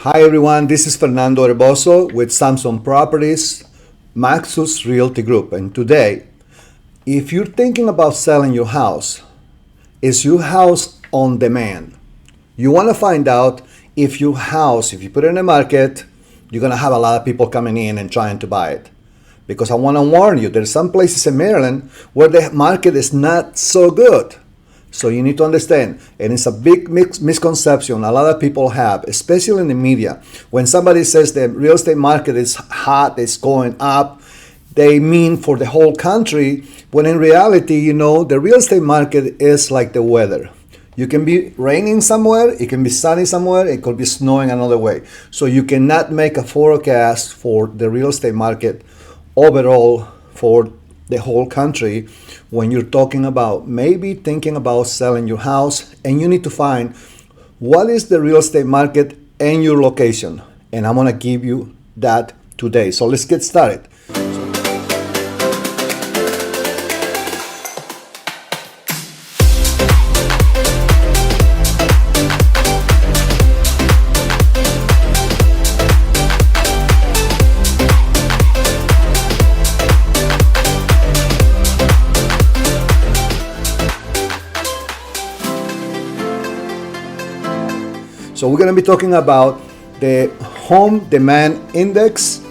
Hi everyone, this is Fernando with Samsung Properties, MAXUS Realty Group. And today, if you're thinking about selling your house, is your house on demand? You want to find out if your house, if you put it in the market, you're going to have a lot of people coming in and trying to buy it. Because I want to warn you, there's some places in Maryland where the market is not so good. So you need to understand, and it's a big misconception a lot of people have, especially in the media. When somebody says the real estate market is hot, it's going up, they mean for the whole country, when in reality, the real estate market is like the weather. You can be raining somewhere, it can be sunny somewhere, it could be snowing another way. So you cannot make a forecast for the real estate market overall for the whole country when you're talking about maybe thinking about selling your house, and you need to find what is the real estate market and your location. And I'm going to give you that today. So let's get started. So we're going to be talking about the home demand index,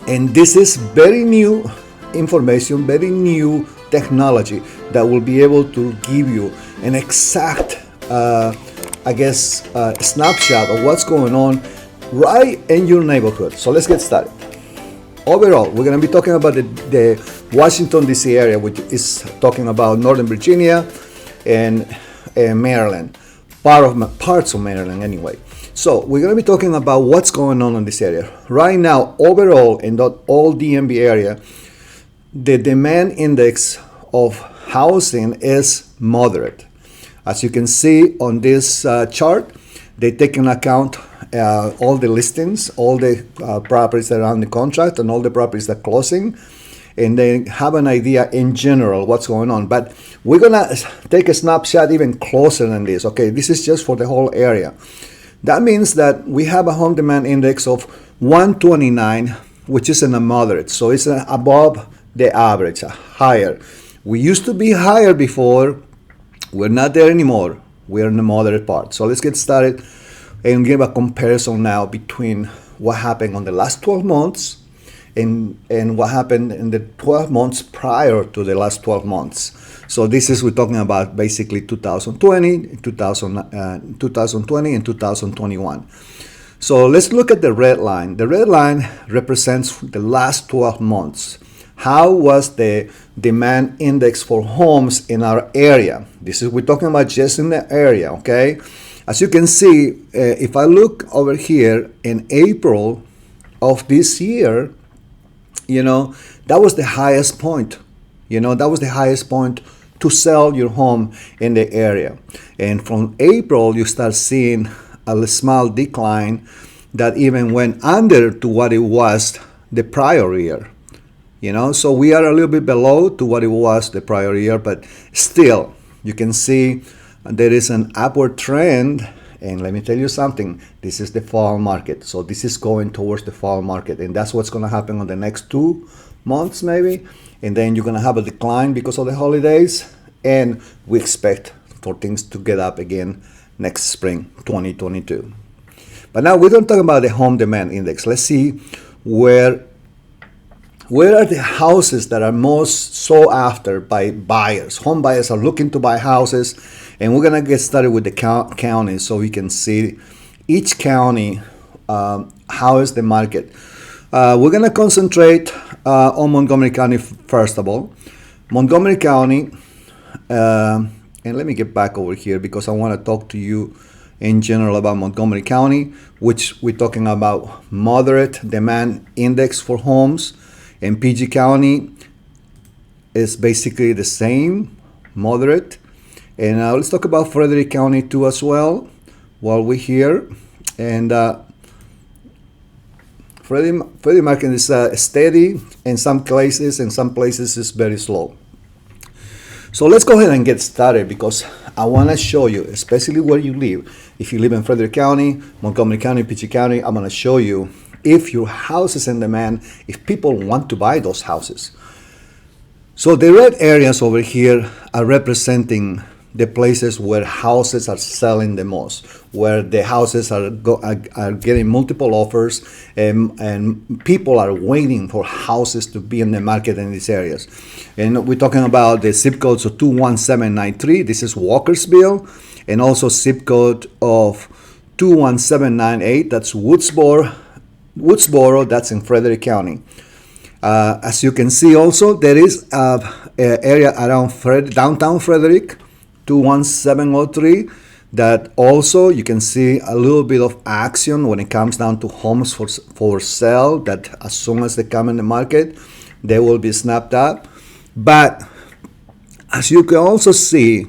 and this is very new information, very new technology that will be able to give you an exact, snapshot of what's going on right in your neighborhood. So let's get started. Overall, we're going to be talking about the Washington, D.C. area, which is talking about Northern Virginia and Maryland. Parts of Maryland anyway. So we're going to be talking about what's going on in this area. Right now, overall, in the all DMV area, the demand index of housing is moderate. As you can see on this chart, they take into account all the listings, all the properties that are on the contract, and all the properties that are closing. And they have an idea in general what's going on. But we're gonna take a snapshot even closer than this. Okay, this is just for the whole area. That means that we have a home demand index of 129, which is in a moderate. So it's above the average, higher. We used to be higher before. We're not there anymore. We're in the moderate part. So let's get started and give a comparison now between what happened on the last 12 months and what happened in the 12 months prior to the last 12 months. So this is, we're talking about basically 2020 and 2021. So let's look at the red line. The red line represents the last 12 months. How was the demand index for homes in our area? This is, we're talking about just in the area, okay? As you can see, if I look over here in April of this year, that was the highest point. That was the highest point to sell your home in the area. And from April, you start seeing a small decline that even went under to what it was the prior year. So we are a little bit below to what it was the prior year, but still, you can see there is an upward trend. And let me tell you something, this is the fall market. So this is going towards the fall market. And that's what's going to happen on the next 2 months maybe. And then you're going to have a decline because of the holidays. And we expect for things to get up again next spring, 2022. But now we're going to talk about the home demand index. Let's see where are the houses that are most sought after by buyers. Home buyers are looking to buy houses. And we're going to get started with the county so we can see each county, how is the market. We're going to concentrate on Montgomery County first of all. Montgomery County, and let me get back over here because I want to talk to you in general about Montgomery County, which we're talking about moderate demand index for homes. And PG County is basically the same, moderate. And let's talk about Frederick County too as well while we're here. And Freddie market is steady in some places, in some places it's very slow. So let's go ahead and get started because I want to show you, especially where you live. If you live in Frederick County, Montgomery County, PG County, I'm going to show you if your house is in demand, if people want to buy those houses. So the red areas over here are representing the places where houses are selling the most, where the houses are getting multiple offers, and people are waiting for houses to be in the market in these areas. And we're talking about the zip codes of 21793. This is Walkersville, and also zip code of 21798. That's Woodsboro. That's in Frederick County. As you can see, also there is an area around downtown Frederick, 21703, that also you can see a little bit of action when it comes down to homes for sale, that as soon as they come in the market, they will be snapped up. But as you can also see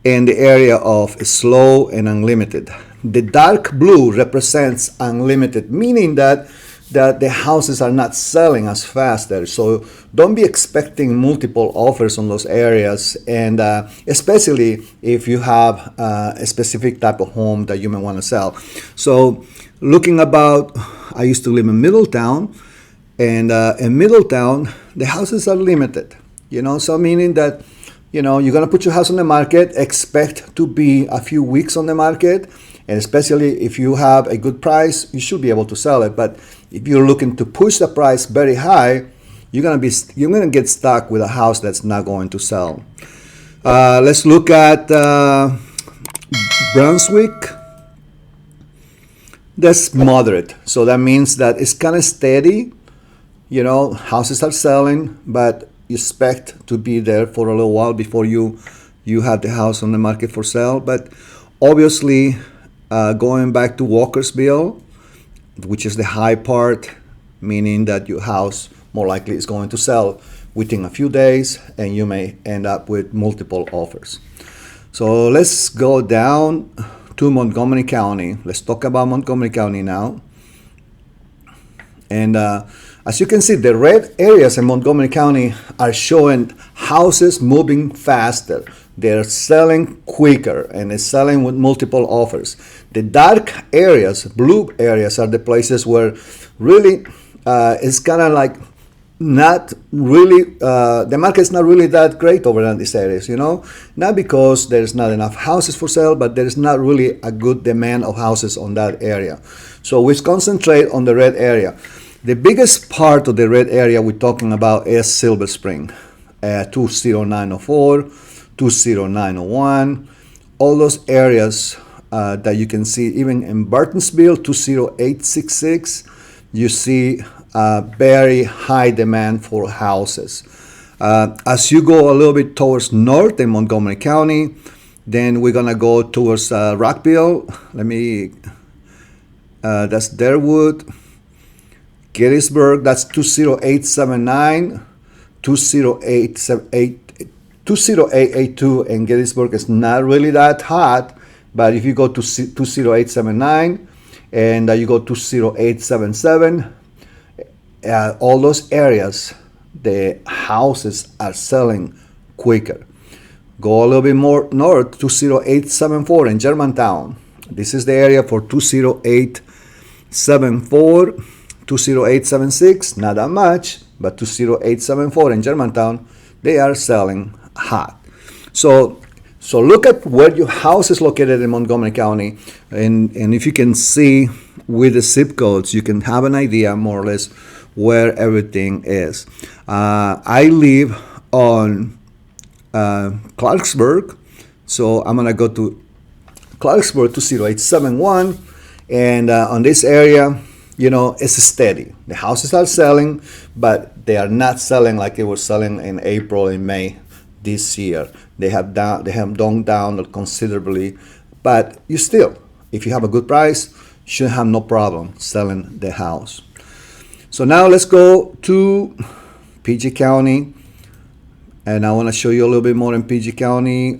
in the area of slow and unlimited, the dark blue represents unlimited, meaning that the houses are not selling as fast there. So don't be expecting multiple offers on those areas, and especially if you have a specific type of home that you may want to sell. So looking about, I used to live in Middletown, and in Middletown, the houses are limited, so meaning that, you're going to put your house on the market, expect to be a few weeks on the market, and especially if you have a good price, you should be able to sell it. But if you're looking to push the price very high, you're gonna get stuck with a house that's not going to sell. Let's look at Brunswick. That's moderate, so that means that it's kind of steady. Houses are selling, but you expect to be there for a little while before you have the house on the market for sale. But obviously, going back to Walkersville, which is the high part, meaning that your house more likely is going to sell within a few days, and you may end up with multiple offers. So let's go down to Montgomery County. Let's talk about Montgomery County now. And as you can see, the red areas in Montgomery County are showing houses moving faster. They're selling quicker, and it's selling with multiple offers. The dark areas, blue areas, are the places where really it's kind of like not really, the market's not really that great over in these areas, not because there's not enough houses for sale, but there's not really a good demand of houses on that area. So we concentrate on the red area. The biggest part of the red area we're talking about is Silver Spring, 20904, 20901, all those areas that you can see. Even in Burtonsville, 20866, you see very high demand for houses. As you go a little bit towards north in Montgomery County, then we're gonna go towards Rockville. That's Deerwood. Gettysburg, that's 20879, 20882, and Gettysburg is not really that hot, but if you go to 20879 and you go to 20877, all those areas, the houses are selling quicker. Go a little bit more north, 20874 in Germantown. This is the area for 20874. 20876, not that much, but 20874 in Germantown, they are selling hot. So look at where your house is located in Montgomery County, and if you can see with the zip codes, you can have an idea more or less where everything is. I live on Clarksburg, so I'm gonna go to Clarksburg 20871, and on this area, it's steady. The houses are selling, but they are not selling like they were selling in April and May this year. They have gone down considerably, but you still, if you have a good price, you should have no problem selling the house. So now let's go to PG County, and I want to show you a little bit more in PG County.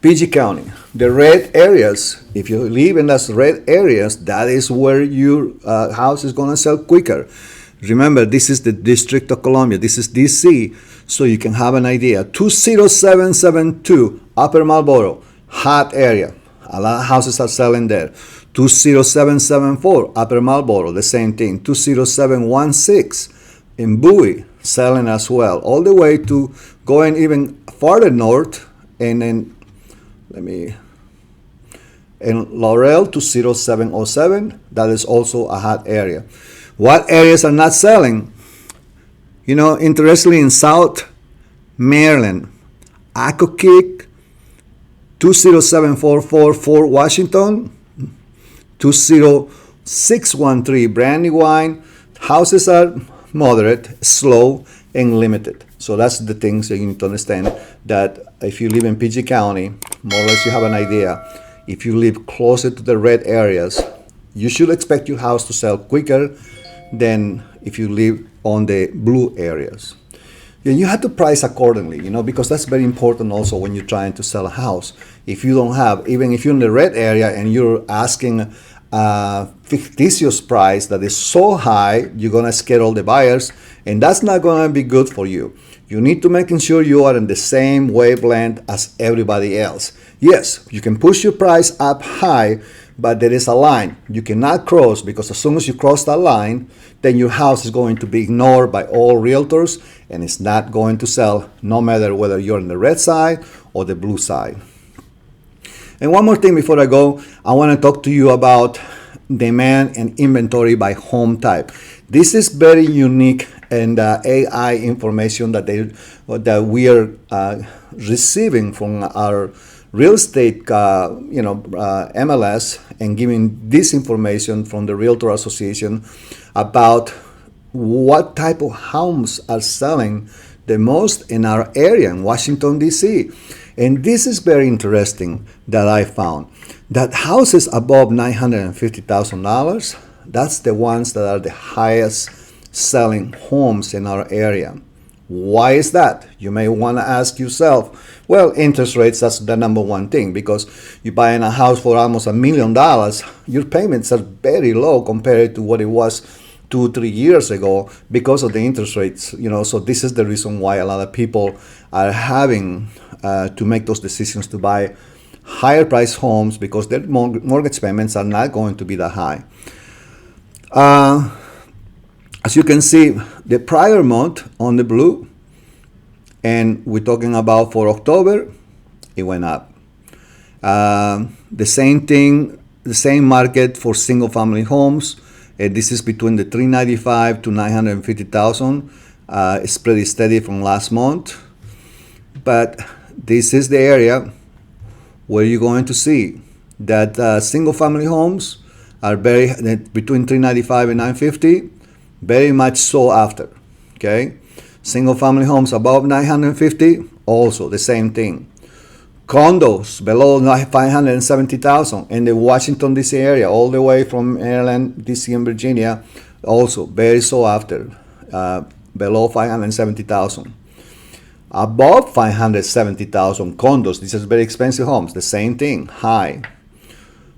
PG County, the red areas, if you live in those red areas, that is where your house is going to sell quicker. Remember, this is the District of Columbia. This is DC, so you can have an idea. 20772 Upper Marlboro, hot area. A lot of houses are selling there. 20774 Upper Marlboro, the same thing. 20716 in Bowie, selling as well. All the way to going even farther north, and then in Laurel, 20707. That is also a hot area. What areas are not selling? You know, interestingly, in South Maryland, Accokeek, 20744 Fort Washington, 20613 Brandywine. Houses are moderate, slow, and limited. So that's the things that you need to understand, that if you live in PG County, more or less you have an idea. If you live closer to the red areas, you should expect your house to sell quicker than if you live on the blue areas. And you have to price accordingly, you know, because that's very important also when you're trying to sell a house. If you don't have, even if you're in the red area and you're asking a fictitious price that is so high, you're gonna scare all the buyers, and that's not gonna be good for you. You need to make sure you are in the same wavelength as everybody else. Yes, you can push your price up high, but there is a line you cannot cross, because as soon as you cross that line, then your house is going to be ignored by all realtors, and it's not going to sell, no matter whether you're on the red side or the blue side. And one more thing before I go, I want to talk to you about demand and inventory by home type. This is very unique, and AI information that we are receiving from our real estate MLS, and giving this information from the Realtor Association about what type of homes are selling the most in our area in Washington, D.C. And this is very interesting that I found that houses above $950,000, that's the ones that are the highest selling homes in our area. Why is that? You may want to ask yourself. Well, interest rates, that's the number one thing, because you're buying a house for almost $1 million, your payments are very low compared to what it was 2-3 years ago because of the interest rates. You know, so this is the reason why a lot of people are having to make those decisions to buy higher price homes, because their mortgage payments are not going to be that high. As you can see, the prior month on the blue, and we're talking about for October, it went up. The same thing, the same market for single family homes. This is between the $395,000 to $950,000. It's pretty steady from last month. But this is the area where you're going to see that single family homes are between $395,000 and $950,000. Very much so after, okay? Single family homes above $950,000, also the same thing. Condos below $570,000 in the Washington, D.C. area, all the way from Maryland, D.C. and Virginia, also very so after, below $570,000. Above $570,000 condos, these are very expensive homes, the same thing, high.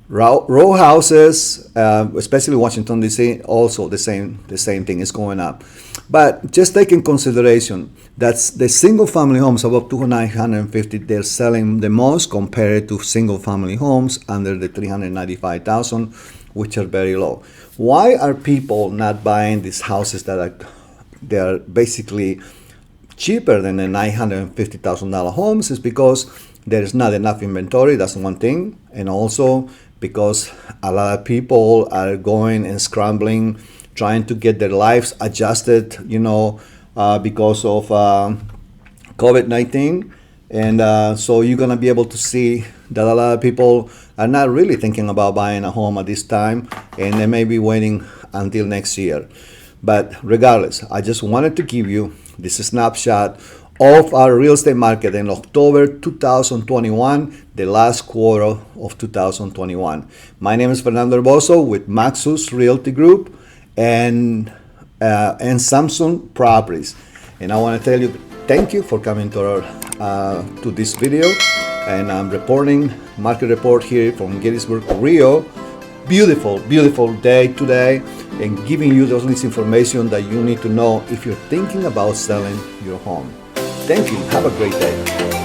Row houses, especially Washington, D.C., also the same thing is going up. But just take in consideration that the single family homes above $950,000, they're selling the most compared to single family homes under the $395,000, which are very low. Why are people not buying these houses that they're basically cheaper than the $950,000 homes? Is because there is not enough inventory. That's one thing, and also because a lot of people are going and scrambling, trying to get their lives adjusted, because of COVID-19. And so you're going to be able to see that a lot of people are not really thinking about buying a home at this time, and they may be waiting until next year. But regardless, I just wanted to give you this snapshot of our real estate market in October 2021, the last quarter of 2021. My name is Fernando with MAXUS Realty Group and Samsung Properties. And I want to tell you, thank you for coming to this video. And I'm reporting market report here from Gettysburg, Rio. Beautiful, beautiful day today. and giving you those this information that you need to know if you're thinking about selling your home. Thank you. Have a great day.